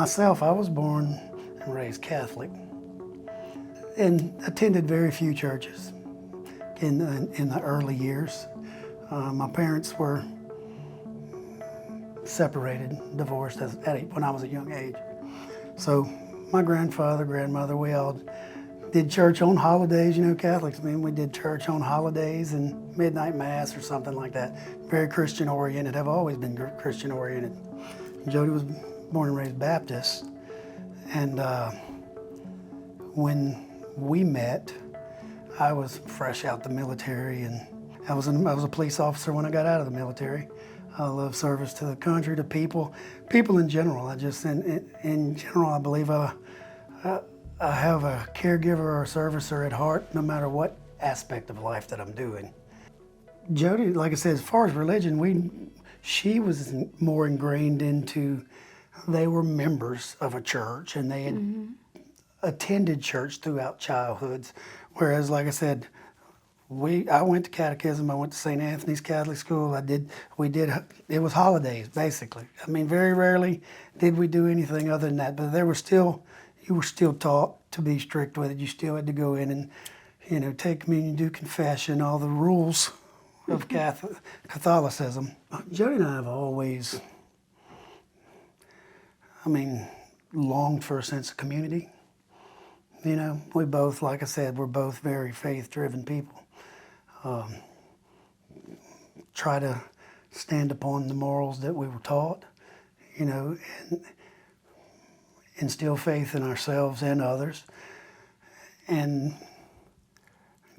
Myself, I was born and raised Catholic and attended very few churches in the early years. My parents were separated, divorced when I was a young age. So my grandfather, grandmother, we all did church on holidays. You know, Catholics, I mean, we did church on holidays and midnight mass or something like that. Very Christian oriented, have always been Christian oriented. Jodi was born and raised Baptist, and when we met, I was fresh out the military, and I was a police officer when I got out of the military. I love service to the country, to people in general. In general, I believe I have a caregiver or a servicer at heart, no matter what aspect of life that I'm doing. Jodi, like I said, as far as religion, she was more ingrained into, they were members of a church and they had attended church throughout childhoods. Whereas, like I said, I went to catechism, I went to St. Anthony's Catholic School, it was holidays, basically. I mean, very rarely did we do anything other than that, but you were still taught to be strict with it. You still had to go in and, take communion, do confession, all the rules of Catholicism. Jodi and I have always, longed for a sense of community. We both, like I said, we're both very faith-driven people. Try to stand upon the morals that we were taught, and instill faith in ourselves and others. And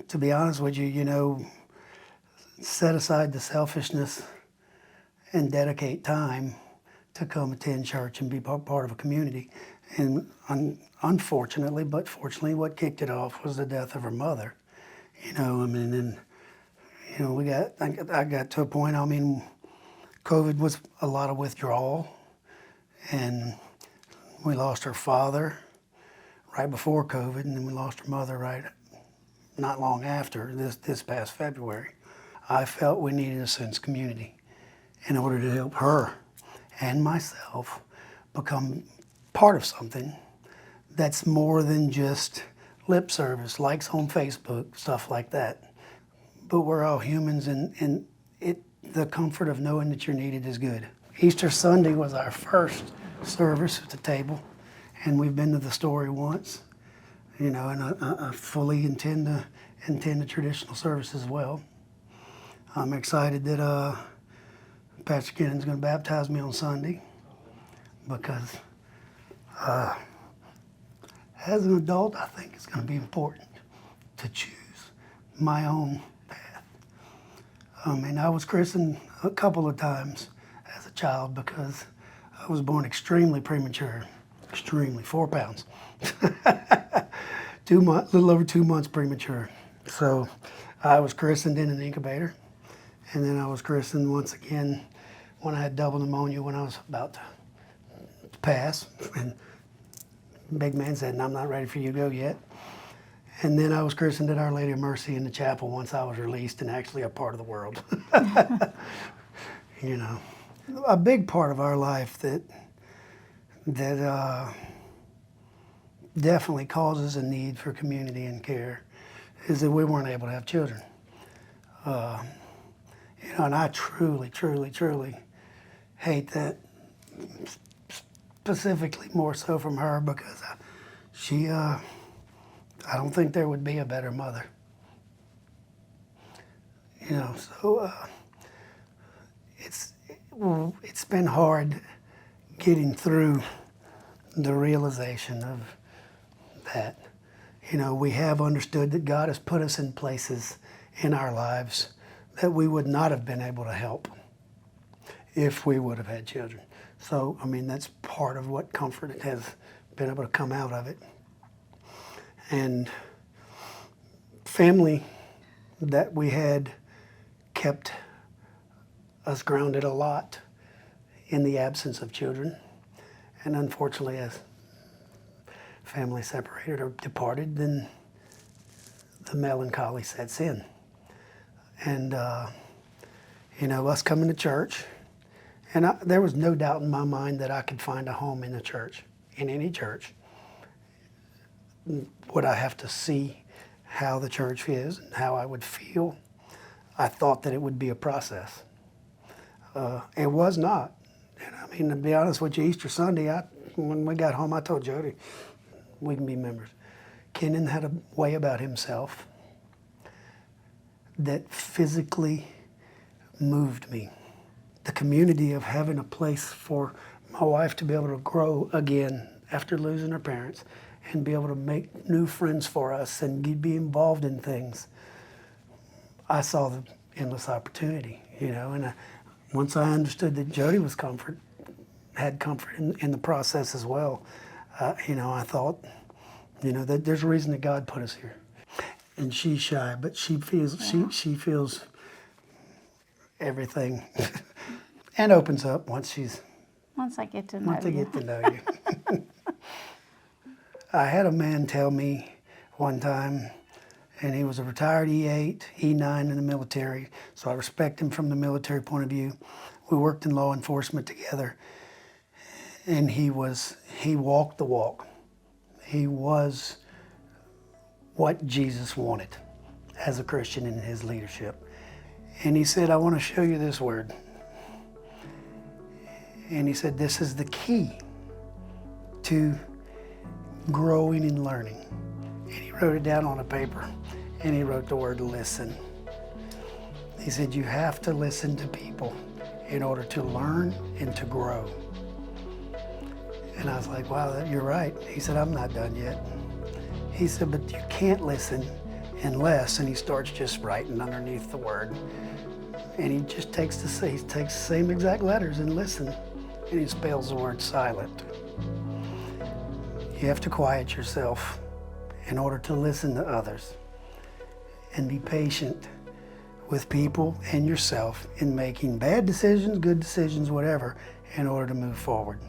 to be honest with you, set aside the selfishness and dedicate time to come attend church and be part of a community. And unfortunately, but fortunately, what kicked it off was the death of her mother. I got to a point, COVID was a lot of withdrawal, and we lost her father right before COVID, and then we lost her mother not long after, this past February. I felt we needed a sense of community in order to help her and myself become part of something that's more than just lip service, likes on Facebook, stuff like that. But we're all humans, and the comfort of knowing that you're needed is good. Easter Sunday was our first service at the table, and we've been to the story once, and I fully intend the traditional service as well. I'm excited that Pastor Kennan's going to baptize me on Sunday, because as an adult, I think it's going to be important to choose my own path. I was christened a couple of times as a child because I was born extremely premature, 4 pounds, little over 2 months premature. So I was christened in an incubator, and then I was christened once again when I had double pneumonia when I was about to pass. And the big man said, "I'm not ready for you to go yet." And then I was christened at Our Lady of Mercy in the chapel once I was released and actually a part of the world. A big part of our life that definitely causes a need for community and care is that we weren't able to have children. And I truly, truly, truly hate that, specifically more so from her, because I don't think there would be a better mother. It's been hard getting through the realization of that. We have understood that God has put us in places in our lives that we would not have been able to help if we would have had children. So, that's part of what comfort has been able to come out of it. And family that we had kept us grounded a lot in the absence of children. And unfortunately, as family separated or departed, then the melancholy sets in. And, us coming to church, and there was no doubt in my mind that I could find a home in the church. in any church, would I have to see how the church is and how I would feel? I thought that it would be a process. It was not. And I mean, to be honest with you, Easter Sunday, when we got home, I told Jodi, we can be members. Kenan had a way about himself that physically moved me. The community of having a place for my wife to be able to grow again after losing her parents and be able to make new friends for us and be involved in things. I saw the endless opportunity, and once I understood that Jodi was had comfort in the process as well, I thought, that there's a reason that God put us here. And she's shy, but she feels everything and opens up once I get to know you. Get to know you. I had a man tell me one time, and he was a retired E8, E9 in the military, so I respect him from the military point of view. We worked in law enforcement together, and he walked the walk. He was what Jesus wanted as a Christian in his leadership. And he said, I want to show you this word. And he said, this is the key to growing and learning. And he wrote it down on a paper, and he wrote the word listen. He said, you have to listen to people in order to learn and to grow. And I was like, wow, you're right. He said, I'm not done yet. He said, but you can't listen unless, and he starts just writing underneath the word. And he just takes the same exact letters and listen, and he spells the word silent. You have to quiet yourself in order to listen to others and be patient with people and yourself in making bad decisions, good decisions, whatever, in order to move forward.